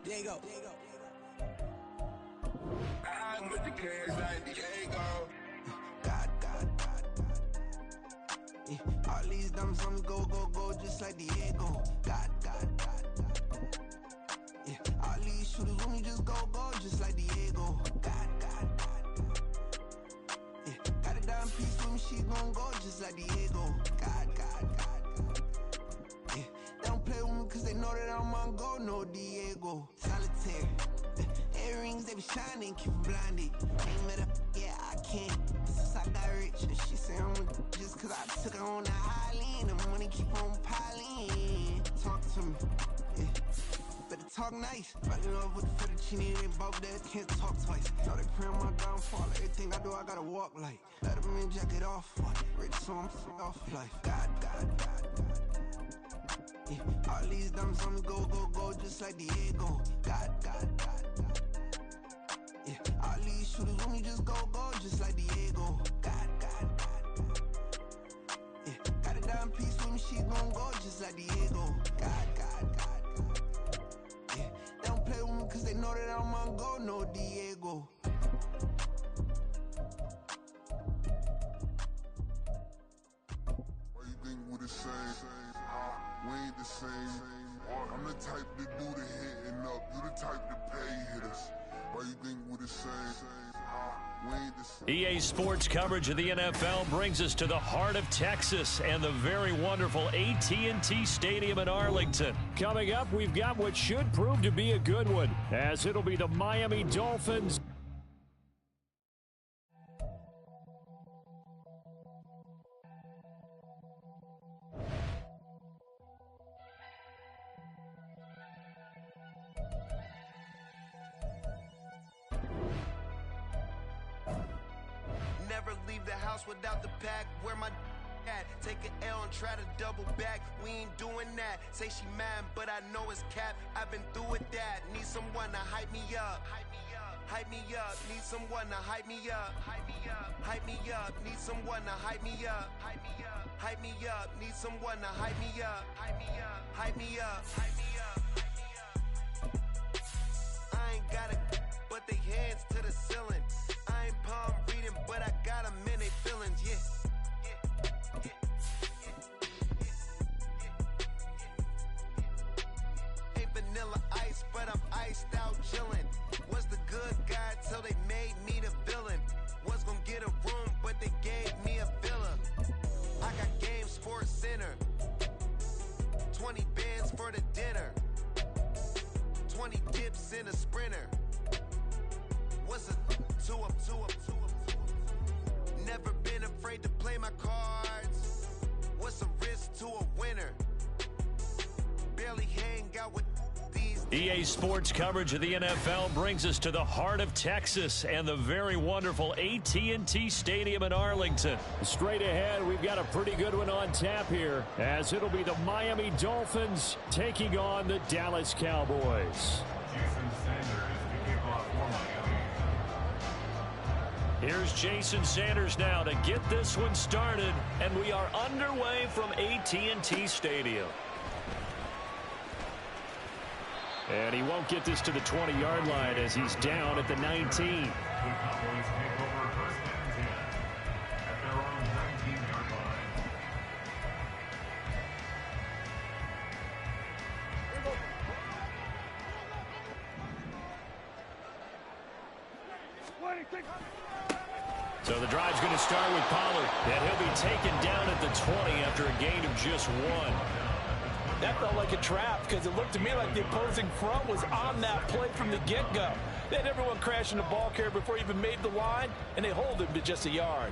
Diego. I'm with the kids like Diego. God. Yeah, all these dumps on me go, just like Diego. God. Yeah, all these shooters on me just go, just like Diego. God. Yeah, got a dime piece with me, she gon' go just like Diego. God. Yeah, they don't play with me cause they know that I'm on go, no Diego. Solitaire. Earrings, they be shining, keep them blinded. Ain't met up, yeah, I can't. Since I got rich, and she say I'm just cause I took her on the island. The money keep on piling. Talk to me, yeah. Better talk nice. Fall in love with the fettuccine, they both there, can't talk twice. Know they pray on my downfall, everything I do, I gotta walk like. Let them in, jacket off, rich, so I'm off life. God. Yeah, all these dumps on me go, just like Diego. God. Yeah, all these shooters on me just go, just like Diego. God. Yeah, got a dime piece with me, she gon' go just like Diego. God. Yeah, they don't play with me cause they know that I'm on go, no Diego. Why you think we the same? We ain't the same. I'm the type to do the hitting up, you the type to pay hitters. Why you think we the same? We ain't the same. EA Sports coverage of the NFL brings us to the heart of Texas and the very wonderful AT&T Stadium in Arlington. Coming up, we've got what should prove to be a good one, as it'll be the Miami Dolphins. Never leave the house without the pack. Where my at? Take an L and try to double back. We ain't doing that. Say she mad, but I know it's cap. I've been through with that. Need someone to hype me up. Hype me up. Need someone to hype me up. Hype me up. Need someone to hype me up. Hype me up. Need someone to hype me up. Hype me up. I ain't got it, but they hands to the ceiling. I ain't palm reading, but I got them in they feelings, yeah. Ain't vanilla ice, but I'm iced out chillin'. Was the good guy till they made me the villain. Was gonna get a room, but they gave me a villa. I got Game Sports Center. 20 bands for the dinner. 20 dips in a sprinter. What's a two up? Never been afraid to play my cards. What's a risk to a winner? Barely hang out with these. EA Sports coverage of the NFL brings us to the heart of Texas and the very wonderful AT&T Stadium in Arlington. Straight ahead, we've got a pretty good one on tap here, as it'll be the Miami Dolphins taking on the Dallas Cowboys. Here's Jason Sanders now to get this one started, and we are underway from AT&T Stadium. And he won't get this to the 20-yard line as he's down at the 19. So the drive's going to start with Pollard, and he'll be taken down at the 20 after a gain of just 1. That felt like a trap because it looked to me like the opposing front was on that play from the get-go. They had everyone crashing the ball carrier before he even made the line, and they hold him to just a yard.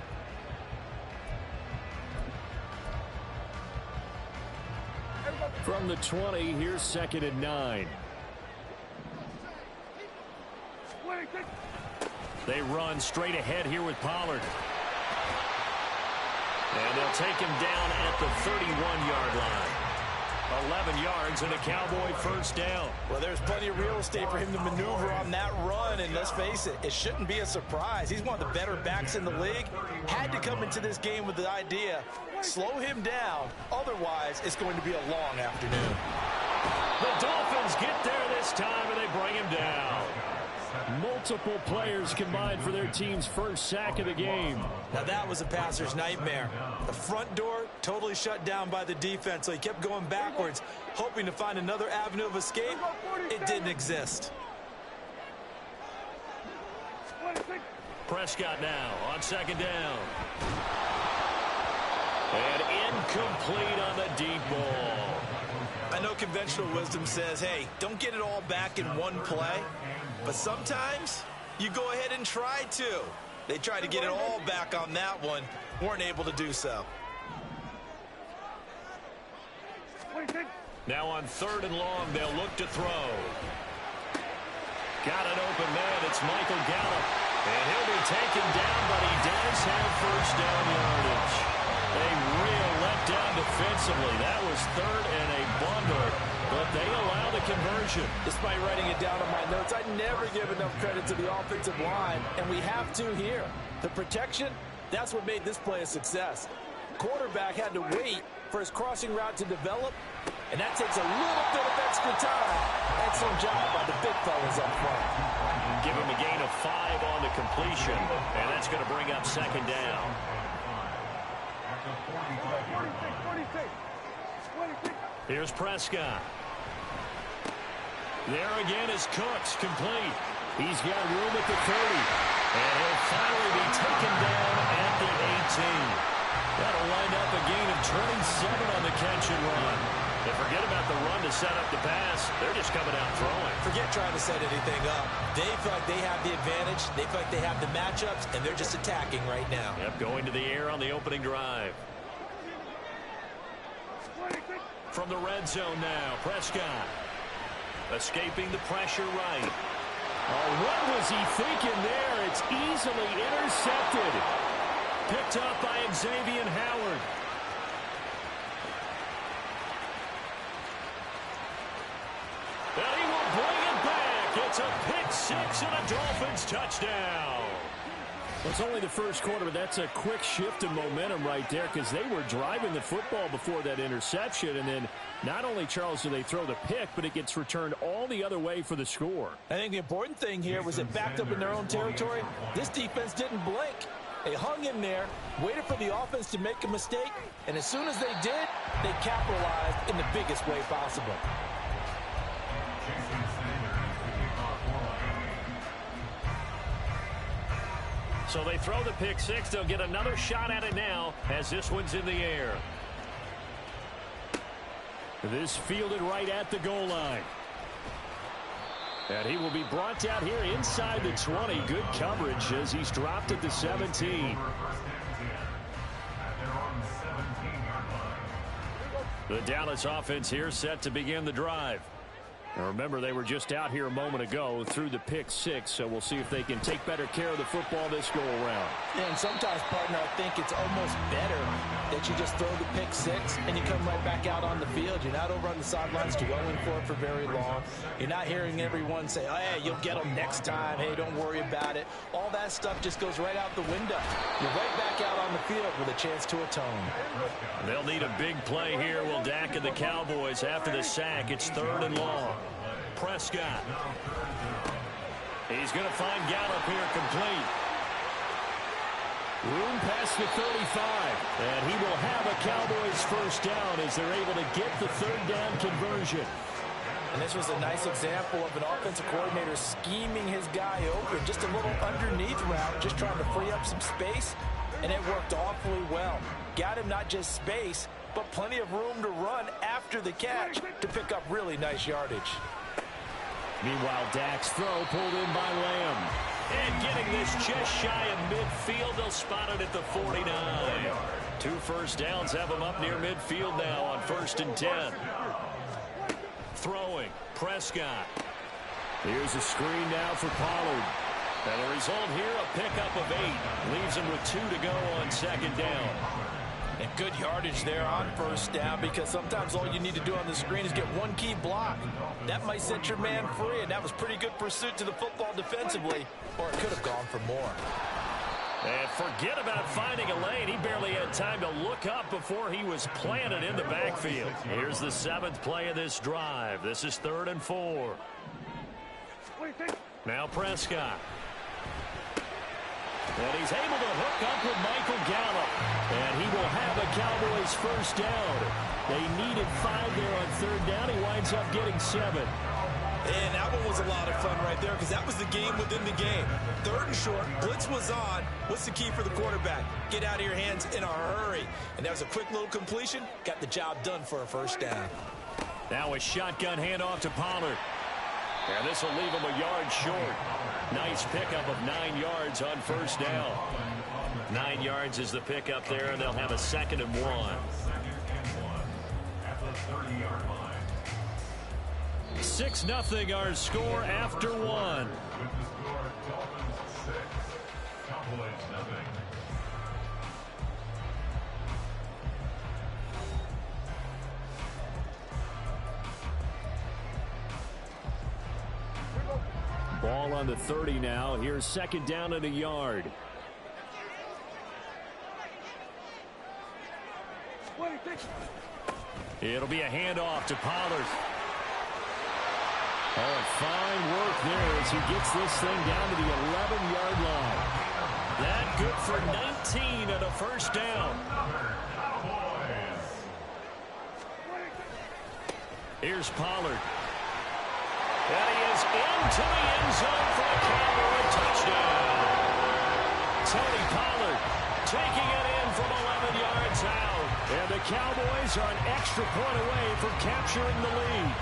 From the 20, here's 2nd and 9. They run straight ahead here with Pollard. And they'll take him down at the 31-yard line. 11 yards and a Cowboy first down. Well, there's plenty of real estate for him to maneuver on that run, and let's face it, it shouldn't be a surprise. He's one of the better backs in the league. Had to come into this game with the idea, slow him down, otherwise it's going to be a long afternoon. The Dolphins get there this time, and they bring him down. Multiple players combined for their team's first sack of the game. Now that was a passer's nightmare. The front door totally shut down by the defense, so he kept going backwards, hoping to find another avenue of escape. It didn't exist. Prescott now on second down. And incomplete on the deep ball. I know conventional wisdom says, hey, don't get it all back in one play. But sometimes you go ahead and try to. They tried to get it all back on that one. Weren't able to do so. Now on third and long, they'll look to throw. Got an open man. It's Michael Gallup. And he'll be taken down, but he does have first down yardage. A real letdown defensively. That was third and a bundle, but they allow the conversion. Despite writing it down on my notes, I never give enough credit to the offensive line, and we have to here. The protection, that's what made this play a success. Quarterback had to wait for his crossing route to develop, and that takes a little bit of extra time. Excellent job by the big fellas up front. Give him a gain of 5 on the completion, and that's going to bring up second down. Here's Prescott. There again is Cooks, complete. He's got room at the 30, and he'll finally be taken down at the 18. That'll wind up a gain of 27 on the catch and run. And forget about the run to set up the pass. They're just coming out throwing. Forget trying to set anything up. They feel like they have the advantage. They feel like they have the matchups, and they're just attacking right now. Yep, going to the air on the opening drive. From the red zone now, Prescott. Escaping the pressure right. Oh, what was he thinking there? It's easily intercepted. Picked up by Xavier Howard. And he will bring it back. It's a pick six and a Dolphins touchdown. Well, it's only the first quarter, but that's a quick shift in momentum right there because they were driving the football before that interception. And then not only, Charles, do they throw the pick, but it gets returned all the other way for the score. I think the important thing here was it backed up in their own territory. This defense didn't blink. They hung in there, waited for the offense to make a mistake, and as soon as they did, they capitalized in the biggest way possible. So they throw the pick six. They'll get another shot at it now as this one's in the air. This fielded right at the goal line. And he will be brought down here inside the 20. Good coverage as he's dropped at the 17. The Dallas offense here set to begin the drive. And remember, they were just out here a moment ago through the pick six, so we'll see if they can take better care of the football this go-around. Yeah, and sometimes, partner, I think it's almost better that you just throw the pick six and you come right back out on the field. You're not over on the sidelines dwelling for it for very long. You're not hearing everyone say, oh, hey, you'll get them next time. Hey, don't worry about it. All that stuff just goes right out the window. You're right back out on the field with a chance to atone. They'll need a big play here, will Dak and the Cowboys after the sack. It's third and long. Prescott. He's going to find Gallup here complete. Room past the 35. And he will have a Cowboys first down as they're able to get the third down conversion. And this was a nice example of an offensive coordinator scheming his guy open. Just a little underneath route, just trying to free up some space. And it worked awfully well. Got him not just space, but plenty of room to run after the catch to pick up really nice yardage. Meanwhile, Dak's throw pulled in by Lamb. And getting this just shy of midfield, they'll spot it at the 49. 2 first downs have them up near midfield now on 1st and 10. Throwing, Prescott. Here's a screen now for Pollard. And the result here, a pickup of 8. Leaves him with 2 to go on 2nd down. And good yardage there on 1st down because sometimes all you need to do on the screen is get one key block. That might set your man free, and that was pretty good pursuit to the football defensively, or it could have gone for more. And forget about finding a lane. He barely had time to look up before he was planted in the backfield. Here's the 7th play of this drive. This is 3rd and 4. Now Prescott. And he's able to hook up with Michael Gallup. And he will have a Cowboys first down. They needed 5 there on 3rd down. He winds up getting 7. And that one was a lot of fun right there because that was the game within the game. 3rd and short, blitz was on. What's the key for the quarterback? Get out of your hands in a hurry. And that was a quick little completion. Got the job done for a first down. Now a shotgun handoff to Pollard. And this will leave him a yard short. Nice pickup of 9 yards on first down. 9 yards is the pickup there, and they'll have a 2nd and 1. 6-0 our score after 1. Ball on the 30 now. Here's 2nd down and a yard. It'll be a handoff to Pollard. Oh, fine work there as he gets this thing down to the 11-yard line. That good for 19 and a first down. Here's Pollard. And he is into the end zone for a Cowboy touchdown. Tony Pollard taking it in from 11 yards out. And the Cowboys are an extra point away from capturing the lead.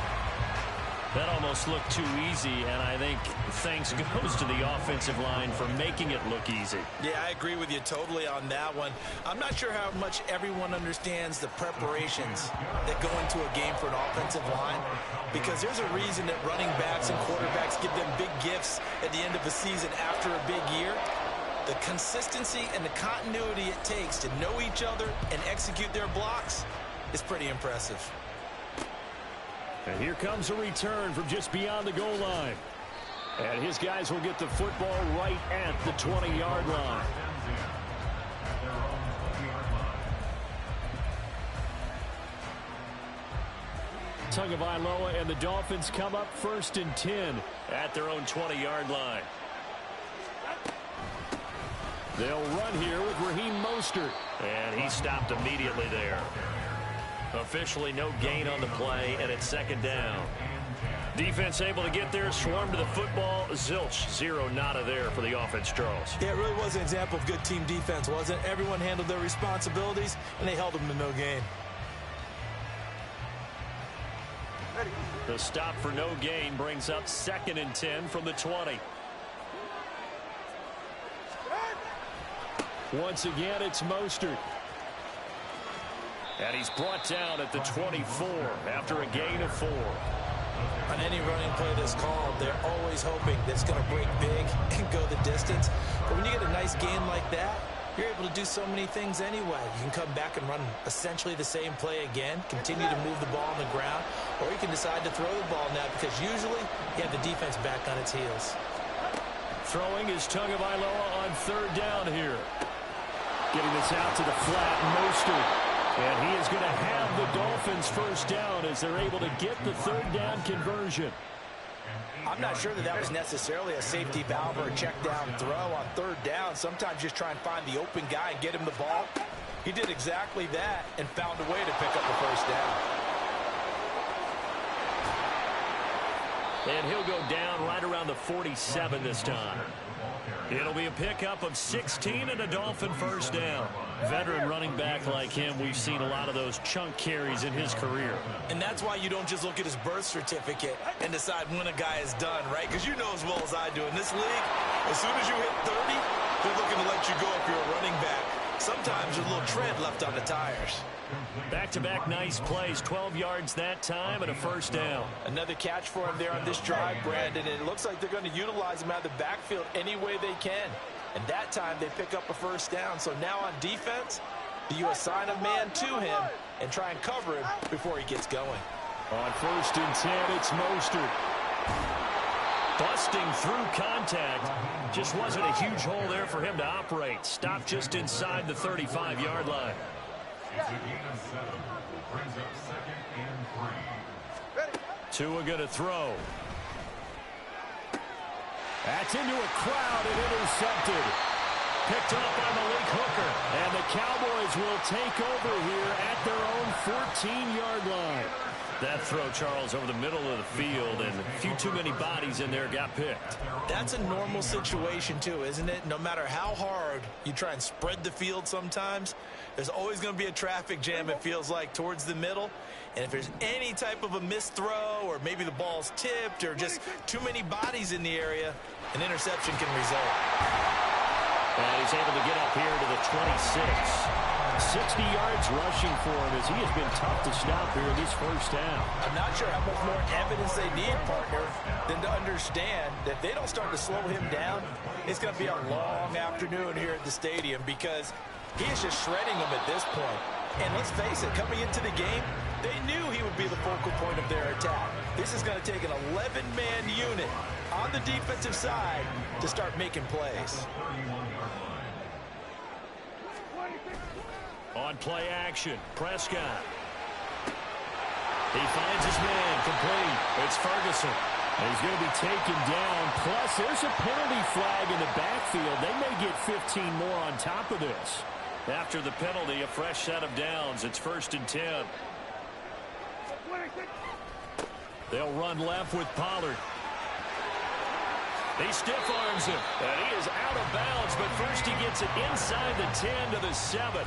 That almost looked too easy, and I think thanks goes to the offensive line for making it look easy. Yeah, I agree with you totally on that one. I'm not sure how much everyone understands the preparations that go into a game for an offensive line, because there's a reason that running backs and quarterbacks give them big gifts at the end of a season after a big year. The consistency and the continuity it takes to know each other and execute their blocks is pretty impressive. And here comes a return from just beyond the goal line. And his guys will get the football right at the 20-yard line. Tagovailoa and the Dolphins come up 1st and 10 at their own 20-yard line. They'll run here with Raheem Mostert. And he stopped immediately there. Officially no gain on the play, and it's 2nd down. Defense able to get there, swarm to the football. Zilch, 0 nada there for the offense, Charles. Yeah, it really was an example of good team defense, wasn't it? Everyone handled their responsibilities, and they held them to no gain. The stop for no gain brings up 2nd and 10 from the 20. Once again, it's Mostert. And he's brought down at the 24 after a gain of 4. On any running play that's called, they're always hoping that it's going to break big and go the distance. But when you get a nice gain like that, you're able to do so many things anyway. You can come back and run essentially the same play again, continue to move the ball on the ground, or you can decide to throw the ball now because usually you have the defense back on its heels. Throwing is Tagovailoa on 3rd down here. Getting this out to the flat, Mostert. And he is going to have the Dolphins first down as they're able to get the 3rd down conversion. I'm not sure that was necessarily a safety valve or a check down throw on 3rd down. Sometimes just try and find the open guy and get him the ball. He did exactly that and found a way to pick up the first down. And he'll go down right around the 47 this time. It'll be a pickup of 16 and a Dolphin first down. Veteran running back like him, we've seen a lot of those chunk carries in his career. And that's why you don't just look at his birth certificate and decide when a guy is done, right? Because you know as well as I do, in this league, as soon as you hit 30, they're looking to let you go if you're a running back. Sometimes there's a little tread left on the tires. Back-to-back nice plays, 12 yards that time and a first down. Another catch for him there on this drive, Brandon, and it looks like they're going to utilize him out of the backfield any way they can. And that time they pick up a first down. So now on defense, you assign a man to him and try and cover him before he gets going. On 1st and 10, it's Mostert. Busting through contact. Just wasn't a huge hole there for him to operate. Stopped just inside the 35-yard line. Tua going to throw. That's into a crowd and intercepted. Picked up by Malik Hooker. And the Cowboys will take over here at their own 14-yard line. That throw, Charles, over the middle of the field, and a few too many bodies in there got picked. That's a normal situation, too, isn't it? No matter how hard you try and spread the field sometimes, there's always going to be a traffic jam, it feels like, towards the middle. And if there's any type of a missed throw, or maybe the ball's tipped, or just too many bodies in the area, an interception can result. And he's able to get up here to the 26. 60 yards rushing for him as he has been tough to stop here in this first half. I'm not sure how much more evidence they need, partner, than to understand that if they don't start to slow him down, it's going to be a long afternoon here at the stadium because he is just shredding them at this point. And let's face it, coming into the game, they knew he would be the focal point of their attack. This is going to take an 11-man unit on the defensive side to start making plays. On play action, Prescott. He finds his man, complete. It's Ferguson. And he's going to be taken down. Plus, there's a penalty flag in the backfield. They may get 15 more on top of this. After the penalty, a fresh set of downs. It's 1st and 10. They'll run left with Pollard. He stiff arms him, and he is out of bounds, but first he gets it inside the 10 to the 7.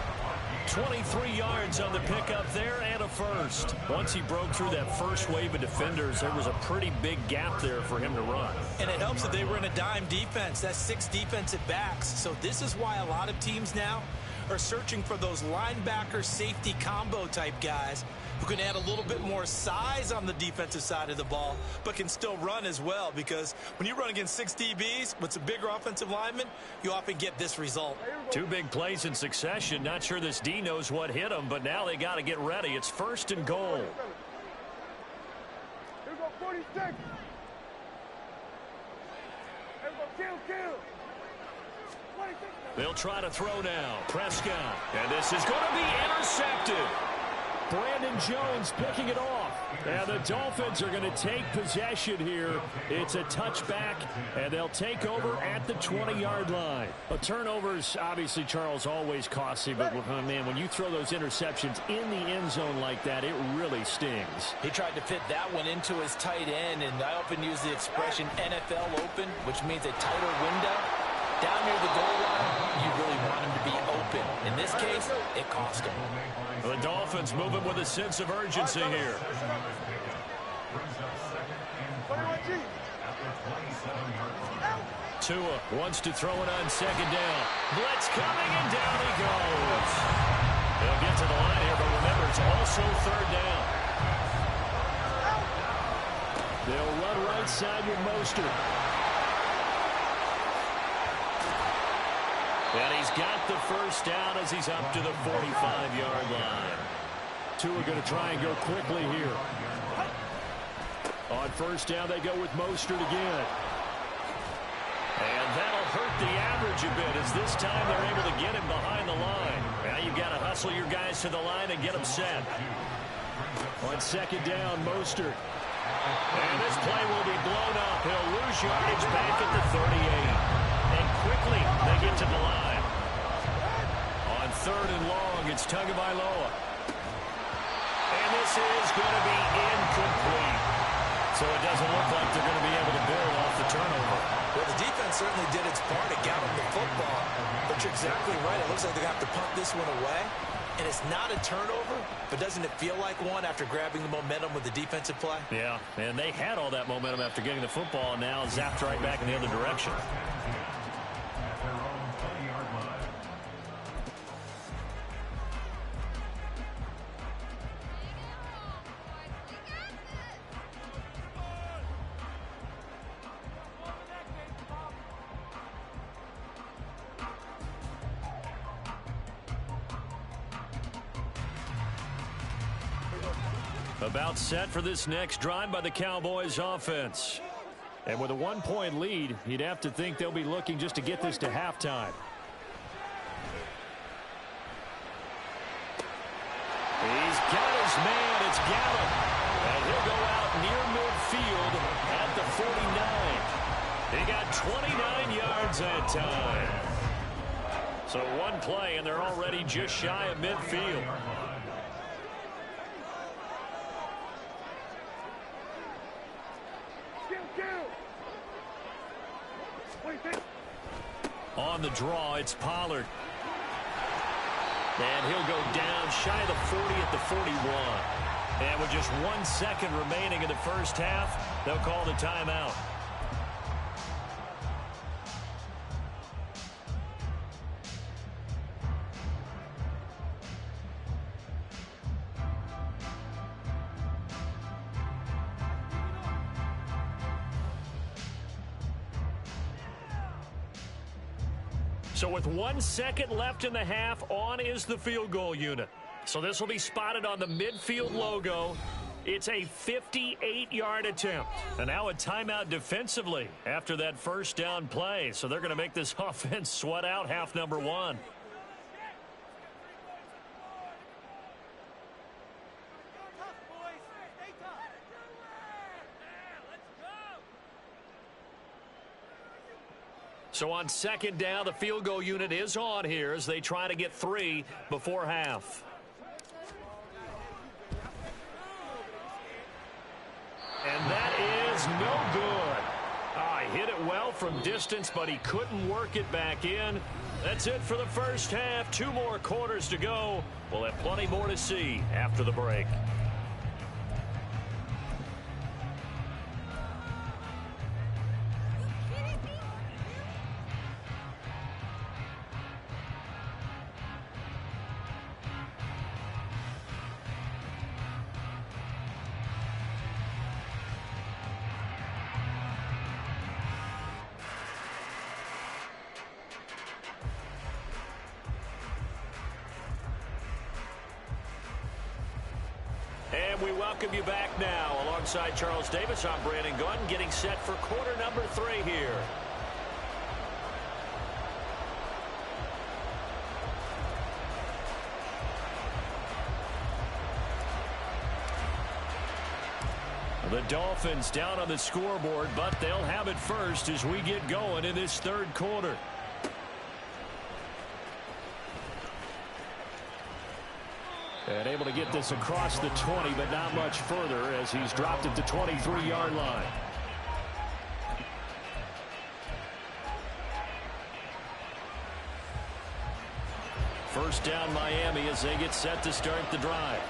23 yards on the pickup there and a first. Once he broke through that first wave of defenders, there was a pretty big gap there for him to run. And it helps that they were in a dime defense. That's 6 defensive backs. So this is why a lot of teams now are searching for those linebacker safety combo type guys who can add a little bit more size on the defensive side of the ball, but can still run as well, because when you run against 6 DBs with some bigger offensive linemen, you often get this result. 2 big plays in succession. Not sure this D knows what hit him, but now they got to get ready. It's 1st and goal. Here we go, 46. Here we go, kill. 26. They'll try to throw now. Prescott. And this is going to be intercepted. Brandon Jones picking it off. And the Dolphins are going to take possession here. It's a touchback, and they'll take over at the 20-yard line. A turnover's obviously, Charles, always costly, but man, when you throw those interceptions in the end zone like that, it really stings. He tried to fit that one into his tight end, and I often use the expression NFL open, which means a tighter window. Down near the goal line, you really want him to be open. In this case, it cost him. The Dolphins moving with a sense of urgency here. Tua wants to throw it on 2nd down. Blitz coming, and down he goes. They'll get to the line here, but remember, it's also 3rd down. They'll run right side with Mostert. And he's got the first down as he's up to the 45-yard line. Tua going to try and go quickly here. On 1st down, they go with Mostert again. And that'll hurt the average a bit, as this time they're able to get him behind the line. Now you've got to hustle your guys to the line and get them set. On 2nd down, Mostert. And this play will be blown up. He'll lose yardage back at the 38. And quickly, they get to the line. On 3rd and long, it's Tagovailoa. And this is going to be incomplete. So it doesn't look like they're going to be able to build off the turnover. Well, the defense certainly did its part to get them the football. But you're exactly right. It looks like they're going to have to punt this one away. And it's not a turnover, but doesn't it feel like one after grabbing the momentum with the defensive play? Yeah, and they had all that momentum after getting the football, and now zapped right back in the other direction. About set for this next drive by the Cowboys offense. And with a 1-point lead, you'd have to think they'll be looking just to get this to halftime. He's got his man. It's Gallup. And he'll go out near midfield at the 49. He got 29 yards that time. So one play, and they're already just shy of midfield. On the draw, it's Pollard. And he'll go down shy of the 40 at the 41. And with just 1 second remaining in the first half, they'll call the timeout. So with 1 second left in the half, on is the field goal unit. So this will be spotted on the midfield logo. It's a 58-yard attempt. And now a timeout defensively after that first down play. So they're going to make this offense sweat out half number one. So on second down, the field goal unit is on here as they try to get 3 before half. And that is no good. He hit it well from distance, but he couldn't work it back in. That's it for the first half. 2 more quarters to go. We'll have plenty more to see after the break. And we welcome you back now. Alongside Charles Davis, I'm Brandon Gunn, getting set for quarter number 3 here. The Dolphins down on the scoreboard, but they'll have it first as we get going in this third quarter. And able to get this across the 20, but not much further as he's dropped at the 23-yard line. First down Miami as they get set to start the drive.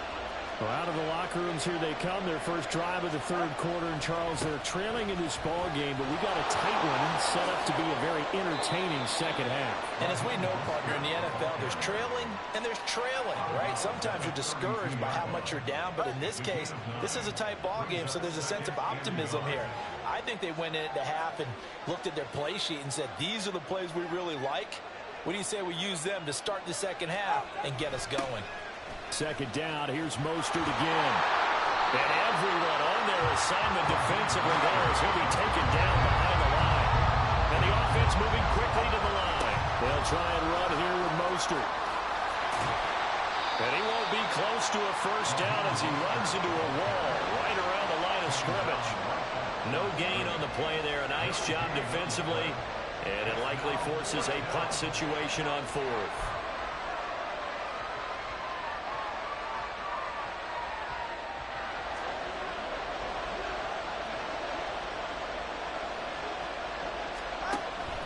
Well, out of the locker rooms here they come. Their first drive of the third quarter. And Charles, they're trailing in this ball game, but we got a tight one set up to be a very entertaining second half. And as we know, partner, in the NFL, there's trailing and there's trailing, right? Sometimes you're discouraged by how much you're down, but in this case, this is a tight ball game, so there's a sense of optimism here. I think they went into half and looked at their play sheet and said, these are the plays we really like. What do you say we use them to start the second half and get us going? Second down, here's Mostert again. And everyone on their assignment defensively there as he'll be taken down behind the line. And the offense moving quickly to the line. They'll try and run here with Mostert. And he won't be close to a first down as he runs into a wall right around the line of scrimmage. No gain on the play there. A nice job defensively. And it likely forces a punt situation on 4th.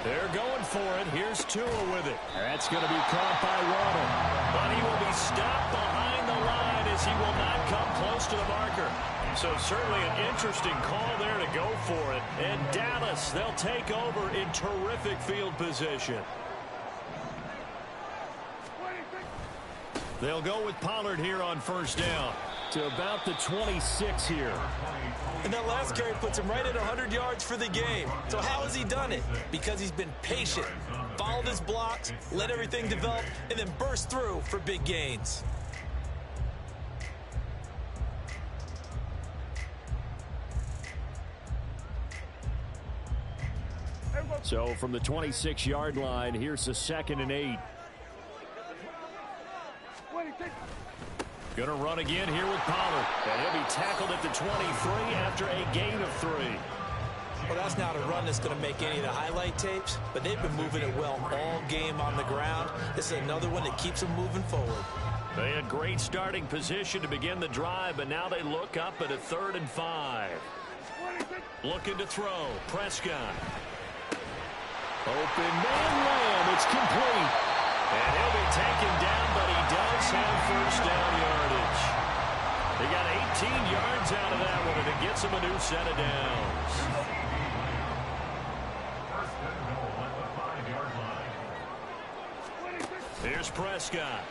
They're going for it. Here's Tua with it. That's going to be caught by Waddle. But he will be stopped behind the line as he will not come close to the marker. So certainly an interesting call there to go for it. And Dallas, they'll take over in terrific field position. They'll go with Pollard here on first down. To about the 26 here. And that last carry puts him right at 100 yards for the game. So how has he done it? Because he's been patient, followed his blocks, let everything develop, and then burst through for big gains. So from the 26-yard line, here's the 2nd and 8. Going to run again here with Pollard. And he'll be tackled at the 23 after a gain of 3. Well, that's not a run that's going to make any of the highlight tapes, but they've been moving it well all game on the ground. This is another one that keeps them moving forward. They had great starting position to begin the drive, but now they look up at a 3rd and 5. Looking to throw. Prescott. Open man Lamb. It's complete. And he'll be taken down, but he does have first down yardage. They got 18 yards out of that one, and it gets him a new set of downs. Here's Prescott.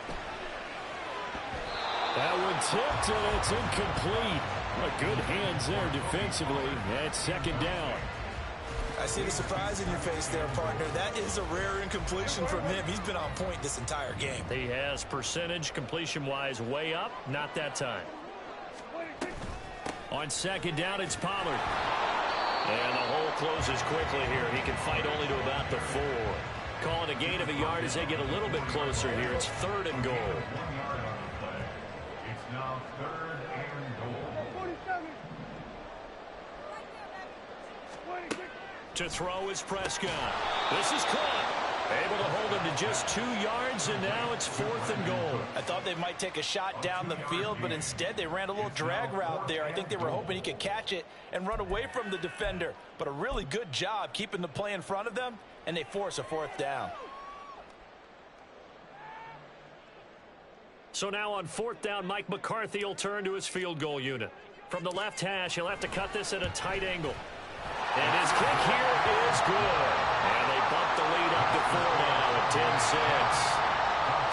That one tipped, and it's incomplete. Good hands there defensively at 2nd down. I see the surprise in your face there, partner. That is a rare incompletion from him. He's been on point this entire game. He has percentage completion-wise way up. Not that time. On 2nd down, it's Pollard. And the hole closes quickly here. He can fight only to about the 4. Calling a gain of a yard as they get a little bit closer here. It's 3rd and goal. It's now 3rd and goal. To throw is Prescott. This is caught. Able to hold him to just 2 yards, and now it's 4th and goal. I thought they might take a shot down the field, but instead they ran a little drag route there. I think they were hoping he could catch it and run away from the defender. But a really good job keeping the play in front of them, and they force a 4th down. So now on 4th down, Mike McCarthy will turn to his field goal unit. From the left hash, he'll have to cut this at a tight angle. And his kick here is good. And they bump the lead up to 4 now at 10-6.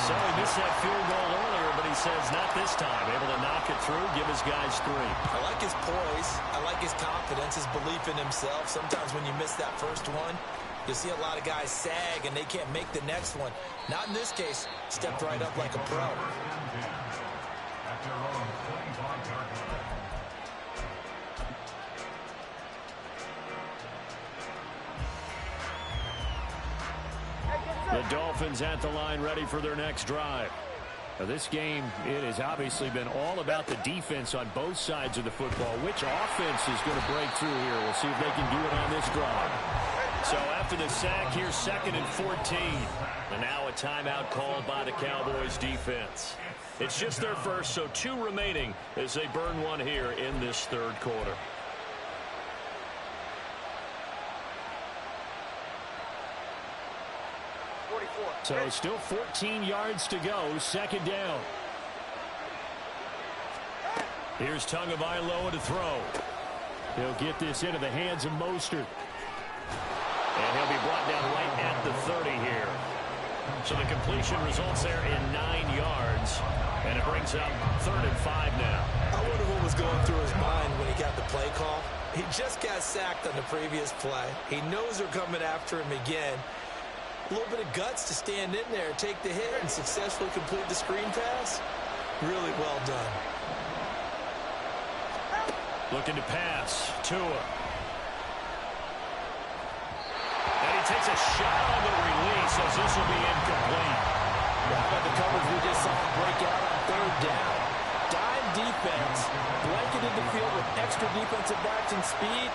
So he missed that field goal earlier, but he says not this time. Able to knock it through, give his guys 3. I like his poise. I like his confidence, his belief in himself. Sometimes when you miss that first one, you see a lot of guys sag and they can't make the next one. Not in this case. Stepped right up like a pro. The Dolphins at the line ready for their next drive. Now this game, it has obviously been all about the defense on both sides of the football. Which offense is going to break through here? We'll see if they can do it on this drive. So after the sack, here's 2nd and 14. And now a timeout called by the Cowboys defense. It's just their first, so 2 remaining as they burn one here in this 3rd quarter. So still 14 yards to go, 2nd down. Here's Tagovailoa to throw. He'll get this into the hands of Mostert. And he'll be brought down right at the 30 here. So the completion results there in 9 yards. And it brings up 3rd and 5 now. I wonder what was going through his mind when he got the play call. He just got sacked on the previous play. He knows they're coming after him again. A little bit of guts to stand in there, take the hit, and successfully complete the screen pass. Really well done. Looking to pass. Tua. And he takes a shot on the release as this will be incomplete. How about the coverage we just saw break out on 3rd down? Dime defense, blanketed the field with extra defensive backs and speed,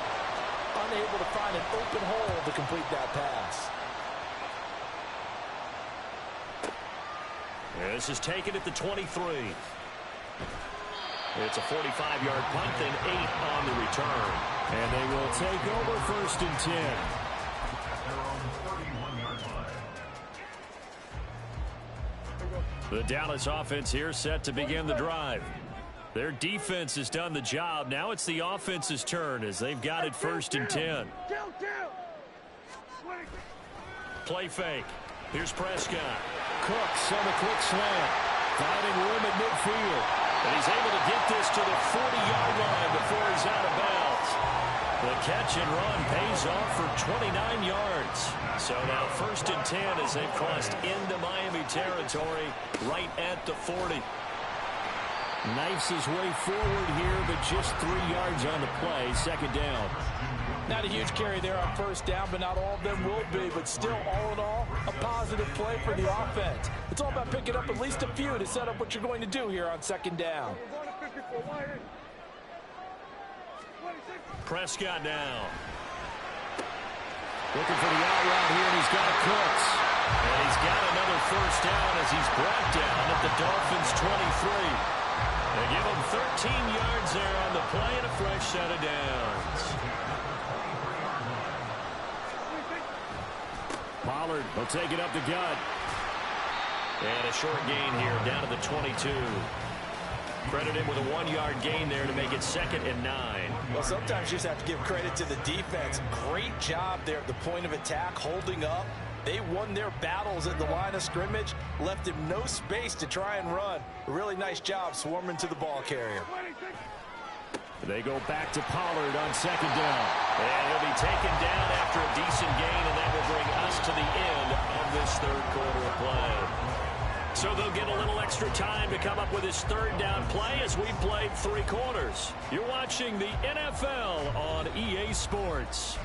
unable to find an open hole to complete that pass. This is taken at the 23. It's a 45-yard punt, then 8 on the return. And they will take over 1st and 10. The Dallas offense here set to begin the drive. Their defense has done the job. Now it's the offense's turn as they've got it 1st and 10. Play fake. Here's Prescott. Cooks on a quick slant. Finding room at midfield. And he's able to get this to the 40-yard line before he's out of bounds. The catch and run pays off for 29 yards. So now 1st and 10 as they've crossed into Miami territory right at the 40. Knifes his way forward here, but just 3 yards on the play. Second down. Not a huge carry there on first down, but not all of them will be. But still, all in all, a positive play for the offense. It's all about picking up at least a few to set up what you're going to do here on second down. Prescott now. Looking for the out route here, and he's got Cooks. And he's got another first down as he's brought down at the Dolphins' 23. They give him 13 yards there on the play and a fresh set of downs. Pollard will take it up the gut. And a short gain here down to the 22. Credit him with a 1-yard gain there to make it 2nd and 9. Well, sometimes you just have to give credit to the defense. Great job there at the point of attack, holding up. They won their battles at the line of scrimmage, left him no space to try and run. A really nice job swarming to the ball carrier. They go back to Pollard on second down. And he'll be taken down after a decent gain, and that will bring us to the end of this third quarter of play. So they'll get a little extra time to come up with his third down play as we played 3 quarters. You're watching the NFL on EA Sports.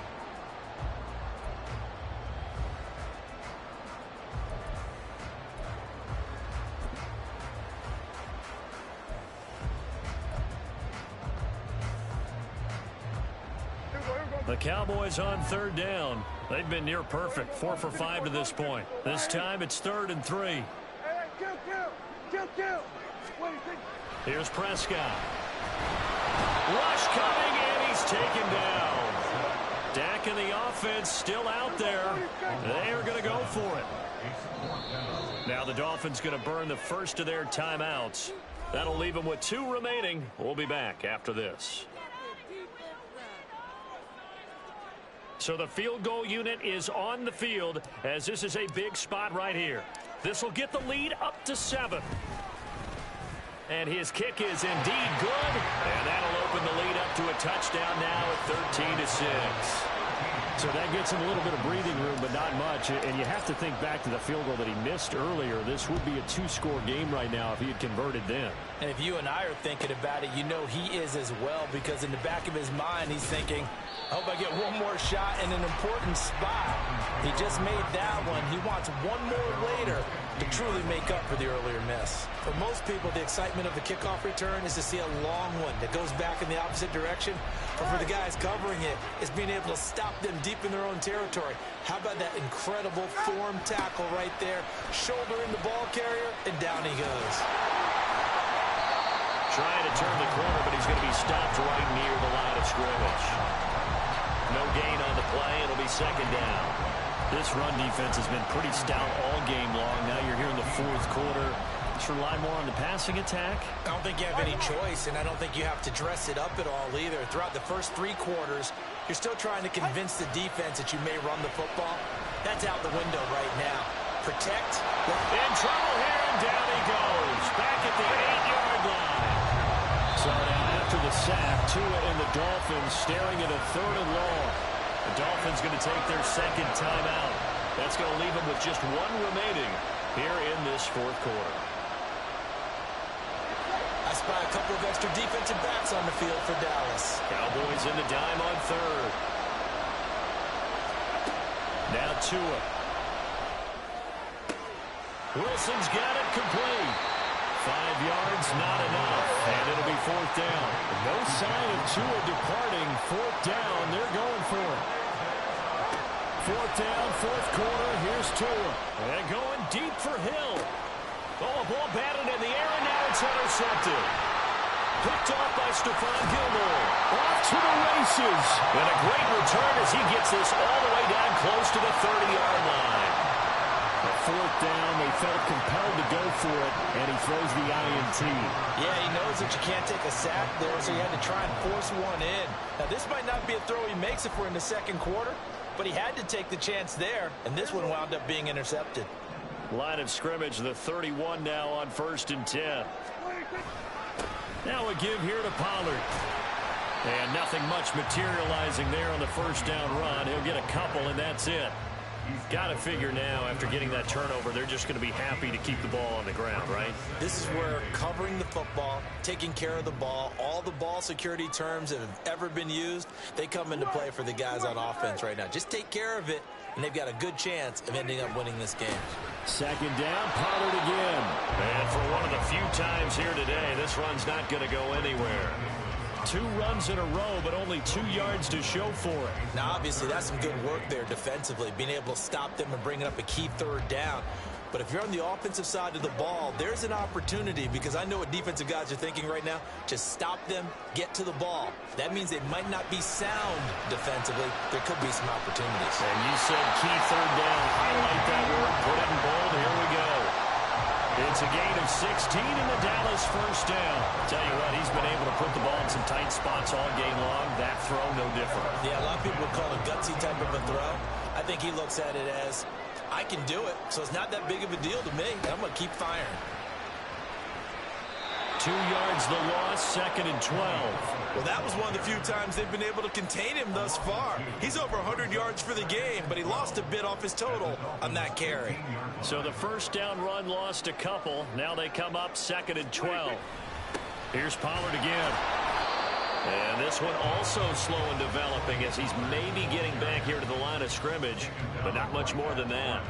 The Cowboys on third down. They've been near perfect, 4 for 5 to this point. This time it's 3rd and 3. Here's Prescott. Rush coming, and he's taken down. Dak and the offense still out there. They are going to go for it. Now the Dolphins going to burn the first of their timeouts. That'll leave them with 2 remaining. We'll be back after this. So the field goal unit is on the field as this is a big spot right here. This will get the lead up to 7. And his kick is indeed good. And that'll open the lead up to a touchdown now at 13-6. So that gets him a little bit of breathing room, but not much. And you have to think back to the field goal that he missed earlier. This would be a 2-score game right now if he had converted then. And if you and I are thinking about it, you know he is as well, because in the back of his mind, he's thinking, I hope I get one more shot in an important spot. He just made that one. He wants one more later to truly make up for the earlier miss. For most people, the excitement of the kickoff return is to see a long one that goes back in the opposite direction. But for the guys covering it, it's being able to stop them deep in their own territory. How about that incredible form tackle right there? Shoulder in the ball carrier, and down he goes. Trying to turn the corner, but he's going to be stopped right near the line of scrimmage. No gain on the play. It'll be 2nd down. This run defense has been pretty stout all game long. Now you're here in the 4th quarter. Let's rely more on the passing attack. I don't think you have any choice, and I don't think you have to dress it up at all either. Throughout the first 3 quarters, you're still trying to convince the defense that you may run the football. That's out the window right now. Protect. In trouble here, and down he goes. Back at the 8-yard line. So now after the sack, Tua and the Dolphins staring at a 3rd and long. The Dolphins going to take their 2nd timeout. That's going to leave them with just 1 remaining here in this 4th quarter. I spy a couple of extra defensive backs on the field for Dallas. Cowboys in the dime on 3rd. Now Tua. Wilson's got it complete. 5 yards, not enough, and it'll be 4th down. No sign of Tua departing. 4th down, they're going for it. 4th down, 4th quarter, here's Tua. And going deep for Hill. Oh, a ball batted in the air, and now it's intercepted. Picked off by Stephon Gilmore. Off to the races. And a great return as he gets this all the way down close to the 30-yard line. 4th down, they felt compelled to go for it, and he throws the INT. Yeah, he knows that you can't take a sack there, so he had to try and force one in. Now, this might not be a throw he makes if we're in the 2nd quarter, but he had to take the chance there, and this one wound up being intercepted. Line of scrimmage, the 31 now on 1st and 10. Now a give here to Pollard. And nothing much materializing there on the 1st down run. He'll get a couple, and that's it. Got to figure now, after getting that turnover, they're just going to be happy to keep the ball on the ground, right? This is where covering the football, taking care of the ball, all the ball security terms that have ever been used, they come into play for the guys on offense right now. Just take care of it, and they've got a good chance of ending up winning this game. Second down, Pollard again. And for one of the few times here today, this run's not going to go anywhere. 2 runs in a row, but only 2 yards to show for it. Now, obviously, that's some good work there defensively, being able to stop them and bringing up a key third down. But if you're on the offensive side of the ball, there's an opportunity, because I know what defensive guys are thinking right now. Just stop them, get to the ball. That means they might not be sound defensively. There could be some opportunities. And you said key third down. Highlight that word, put it in bold. Here we go. It's a gain of 16 in the Dallas first down. Tell you what, he's been able to put the ball in some tight spots all game long. That throw, no different. Yeah, a lot of people would call it a gutsy type of a throw. I think he looks at it as, I can do it, so it's not that big of a deal to me. I'm going to keep firing. 2 yards the loss, 2nd and 12. Well, that was one of the few times they've been able to contain him thus far. He's over 100 yards for the game, but he lost a bit off his total on that carry. So the first down run lost a couple. Now they come up 2nd and 12. Here's Pollard again. And this one also slow in developing as he's maybe getting back here to the line of scrimmage, but not much more than that.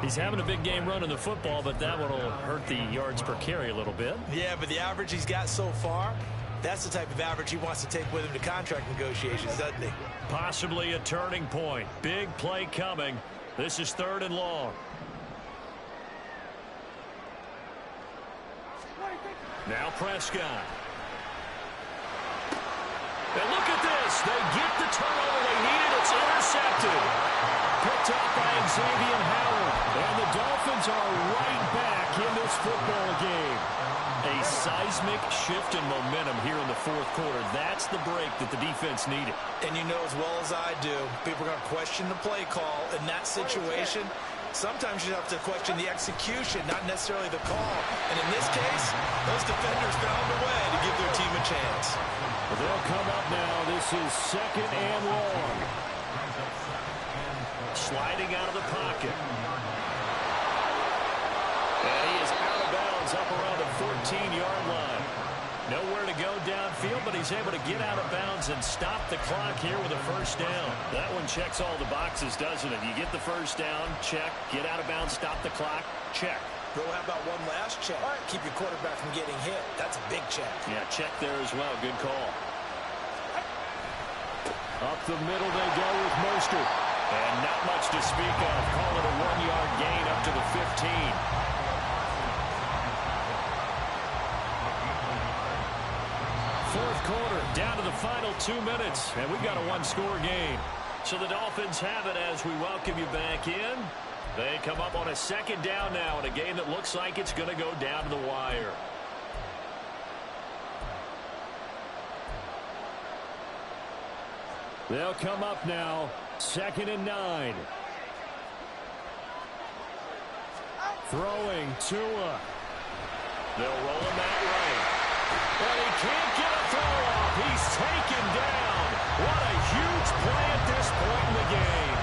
He's having a big game running the football, but that one will hurt the yards per carry a little bit. Yeah, but the average he's got so far, that's the type of average he wants to take with him to contract negotiations, doesn't he? Possibly a turning point. Big play coming. This is 3rd and long. Now Prescott. And look at this. They get the turnover they needed. It's intercepted. Picked up by Xavier Howard. And the Dolphins are right back in this football game. A seismic shift in momentum here in the 4th quarter. That's the break that the defense needed. And you know as well as I do, people are going to question the play call in that situation. Sometimes you have to question the execution, not necessarily the call. And in this case, those defenders found a way to give their team a chance. Well, they'll come up now. This is 2nd and long. Sliding out of the pocket. And he is out of bounds up around the 14-yard line. Nowhere to go downfield, but he's able to get out of bounds and stop the clock here with a first down. That one checks all the boxes, doesn't it? You get the first down, check. Get out of bounds, stop the clock, check. Bro, how about one last check? Keep your quarterback from getting hit. That's a big check. Yeah, check there as well. Good call. Up the middle they go with Mostert. And not much to speak of. Call it a 1-yard gain up to the 15. Fourth quarter, down to the final 2 minutes, and we've got a 1-score game. So the Dolphins have it as we welcome you back in. They come up on a 2nd down now in a game that looks like it's going to go down to the wire. They'll come up now, 2nd and 9. Throwing Tua. They'll roll him out right. But he can't get a throw off. He's taken down. What a huge play at this point in the game.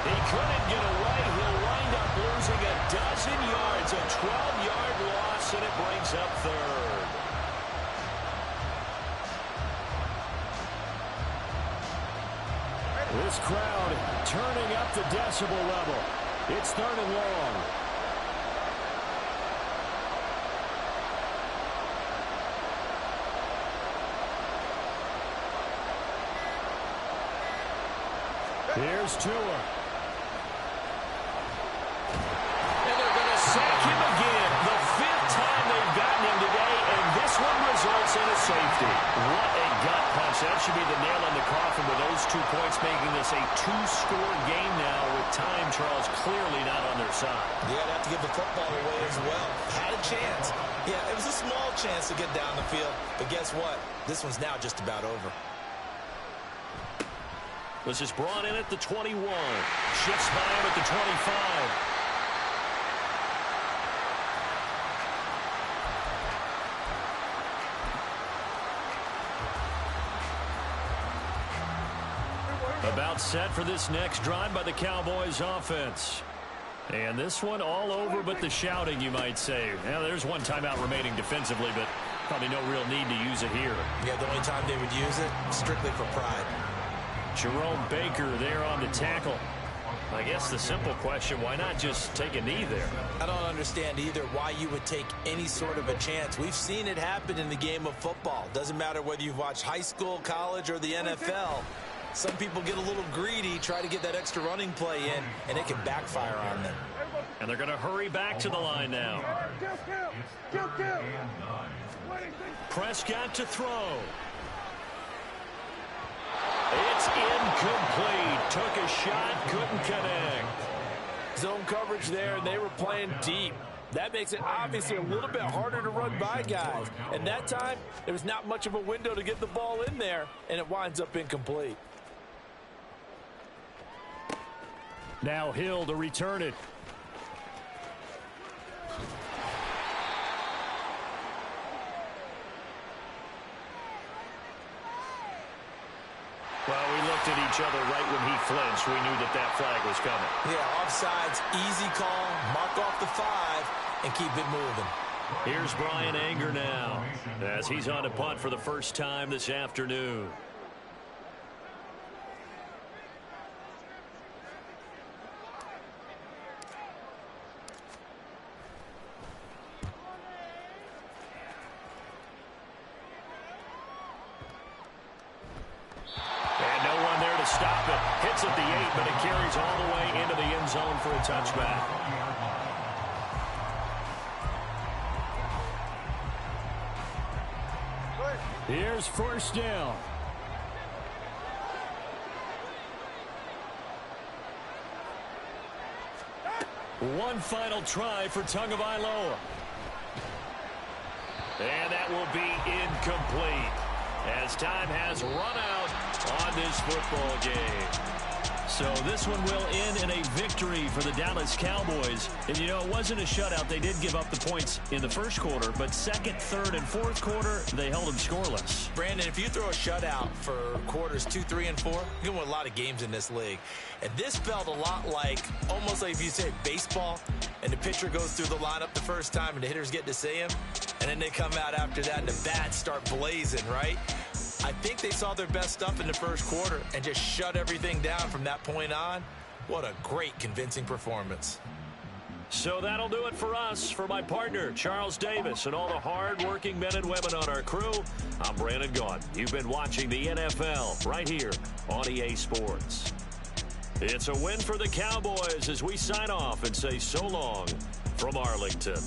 He couldn't get away. He'll wind up losing a dozen yards, a 12-yard loss, and it brings up 3rd. This crowd turning up the decibel level. It's 3rd and long. Here's Tua. And they're going to sack him again. The 5th time they've gotten him today, and this one results in a safety. What a gut punch. That should be the nail in the coffin with those 2 points, making this a 2-score game now with time, Charles, clearly not on their side. Yeah, I'd have to give the football away as well. Had a chance. Yeah, it was a small chance to get down the field, but guess what? This one's now just about over. This is brought in at the 21. Shifts by him at the 25. About set for this next drive by the Cowboys offense. And this one all over but the shouting, you might say. Now, there's one timeout remaining defensively, but probably no real need to use it here. Yeah, the only time they would use it, strictly for pride. Jerome Baker there on the tackle. I guess the simple question, why not just take a knee there? I don't understand either why you would take any sort of a chance. We've seen it happen in the game of football. Doesn't matter whether you've watched high school, college, or the NFL. Some people get a little greedy, try to get that extra running play in, and it can backfire on them. And they're going to hurry back to the line now. Prescott to throw. It's incomplete. Took a shot, couldn't connect. Zone coverage there, and they were playing deep. That makes it obviously a little bit harder to run by guys. And that time, there was not much of a window to get the ball in there, and it winds up incomplete. Now Hill to return it. Well, we looked at each other right when he flinched. We knew that that flag was coming. Yeah, offsides, easy call, mark off the 5, and keep it moving. Here's Brian Anger now, as he's on to punt for the first time this afternoon. Stop it. Hits at the 8, but it carries all the way into the end zone for a touchback. Here's first down. One final try for Tagovailoa. And that will be incomplete, as time has run out on this football game. So this one will end in a victory for the Dallas Cowboys. And, you know, it wasn't a shutout. They did give up the points in the first quarter, but second, third, and fourth quarter, they held them scoreless. Brandon, if you throw a shutout for quarters 2, 3, and 4, you can win a lot of games in this league. And this felt a lot like, almost like if you say baseball, and the pitcher goes through the lineup the first time, and the hitters get to see him, and then they come out after that, and the bats start blazing, right? I think they saw their best stuff in the first quarter and just shut everything down from that point on. What a great, convincing performance. So that'll do it for us. For my partner, Charles Davis, and all the hard-working men and women on our crew, I'm Brandon Gaudin. You've been watching the NFL right here on EA Sports. It's a win for the Cowboys as we sign off and say so long from Arlington.